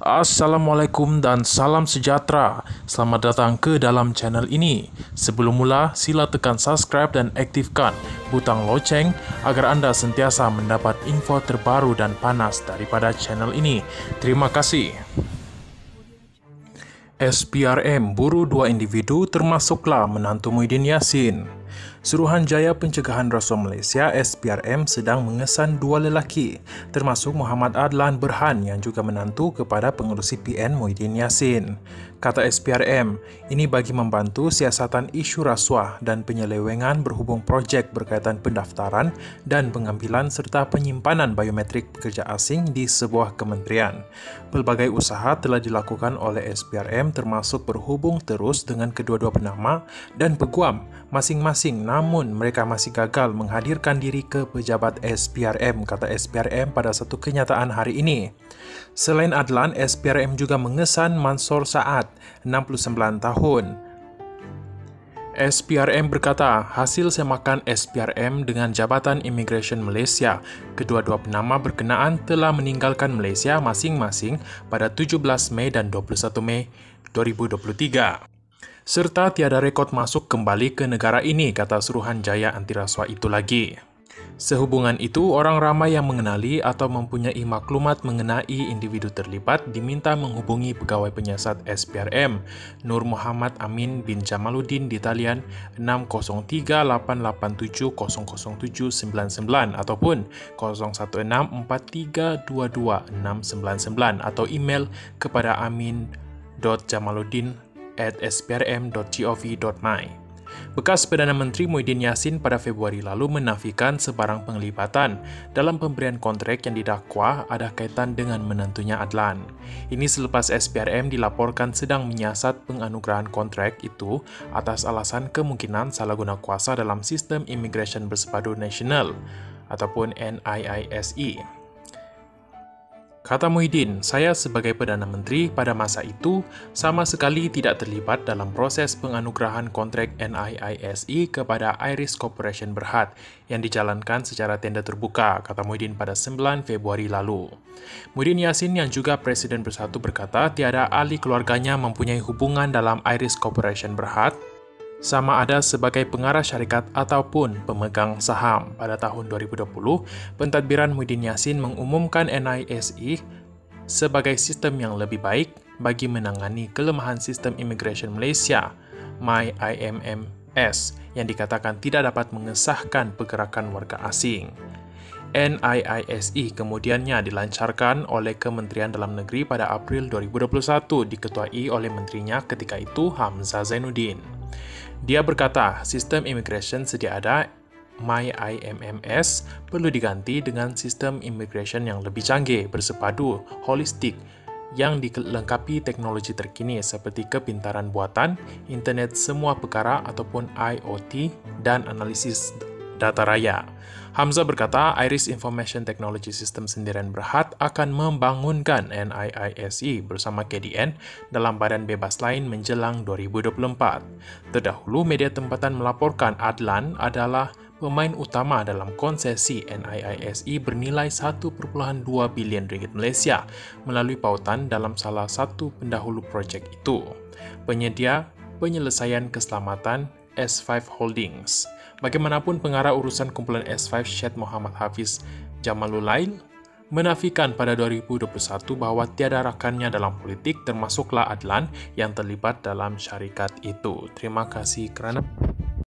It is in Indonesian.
Assalamualaikum dan salam sejahtera. Selamat datang ke dalam channel ini. Sebelum mula, sila tekan subscribe dan aktifkan butang loceng agar anda sentiasa mendapat info terbaru dan panas daripada channel ini. Terima kasih. SPRM buru dua individu termasuklah menantu Muhyiddin Yassin. Suruhanjaya Pencegahan Rasuah Malaysia SPRM sedang mengesan dua lelaki, termasuk Muhammad Adlan Berhan yang juga menantu kepada pengerusi PN Muhyiddin Yassin. Kata SPRM, ini bagi membantu siasatan isu rasuah dan penyelewengan berhubung projek berkaitan pendaftaran dan pengambilan serta penyimpanan biometrik pekerja asing di sebuah kementerian. Pelbagai usaha telah dilakukan oleh SPRM termasuk berhubung terus dengan kedua-dua penama dan peguam masing-masing, namun mereka masih gagal menghadirkan diri ke pejabat SPRM, kata SPRM pada satu kenyataan hari ini. Selain Adlan, SPRM juga mengesan Mansor Saad, 69 tahun. SPRM berkata, hasil semakan SPRM dengan Jabatan Immigration Malaysia, kedua-dua penama berkenaan telah meninggalkan Malaysia masing-masing pada 17 Mei dan 21 Mei 2023. Serta tiada rekod masuk kembali ke negara ini, kata Suruhanjaya Anti Rasuah itu lagi. Sehubungan itu, orang ramai yang mengenali atau mempunyai maklumat mengenai individu terlibat diminta menghubungi pegawai penyiasat SPRM, Nur Muhammad Amin bin Jamaluddin di talian 603-887-00799 ataupun 0164322699 atau email kepada amin.jamaluddin@sprm.gov.my. Bekas Perdana Menteri Muhyiddin Yassin pada Februari lalu menafikan sebarang penglibatan dalam pemberian kontrak yang didakwa ada kaitan dengan menantunya Adlan. Ini selepas SPRM dilaporkan sedang menyiasat penganugerahan kontrak itu atas alasan kemungkinan salah guna kuasa dalam sistem Immigration Bersepadu Nasional ataupun NIISE. Kata Muhyiddin, saya sebagai Perdana Menteri pada masa itu sama sekali tidak terlibat dalam proses penganugerahan kontrak NIISE kepada Iris Corporation Berhad yang dijalankan secara tender terbuka, kata Muhyiddin pada 9 Februari lalu. Muhyiddin Yassin yang juga Presiden Bersatu berkata tiada ahli keluarganya mempunyai hubungan dalam Iris Corporation Berhad, sama ada sebagai pengarah syarikat ataupun pemegang saham. Pada tahun 2020, pentadbiran Muhyiddin Yassin mengumumkan NIISE sebagai sistem yang lebih baik bagi menangani kelemahan sistem Immigration Malaysia, MyIMMS, yang dikatakan tidak dapat mengesahkan pergerakan warga asing. NIISE kemudiannya dilancarkan oleh Kementerian Dalam Negeri pada April 2021, diketuai oleh menterinya ketika itu Hamzah Zainuddin. Dia berkata, sistem immigration sedia ada MyIMMS perlu diganti dengan sistem immigration yang lebih canggih, bersepadu, holistik, yang dilengkapi teknologi terkini seperti kepintaran buatan, internet semua perkara ataupun IoT dan analisis data raya. Hamzah berkata, Iris Information Technology System Sendirian Berhad akan membangunkan NIISE bersama KDN dalam badan bebas lain menjelang 2024. Terdahulu, media tempatan melaporkan Adlan adalah pemain utama dalam konsesi NIISE bernilai 1.2 bilion ringgit Malaysia melalui pautan dalam salah satu pendahulu projek itu, penyedia penyelesaian keselamatan S5 Holdings. Bagaimanapun, pengarah urusan kumpulan S5 Syed Muhammad Hafiz Jamalulail menafikan pada 2021 bahawa tiada rakannya dalam politik termasuklah Adlan yang terlibat dalam syarikat itu. Terima kasih kerana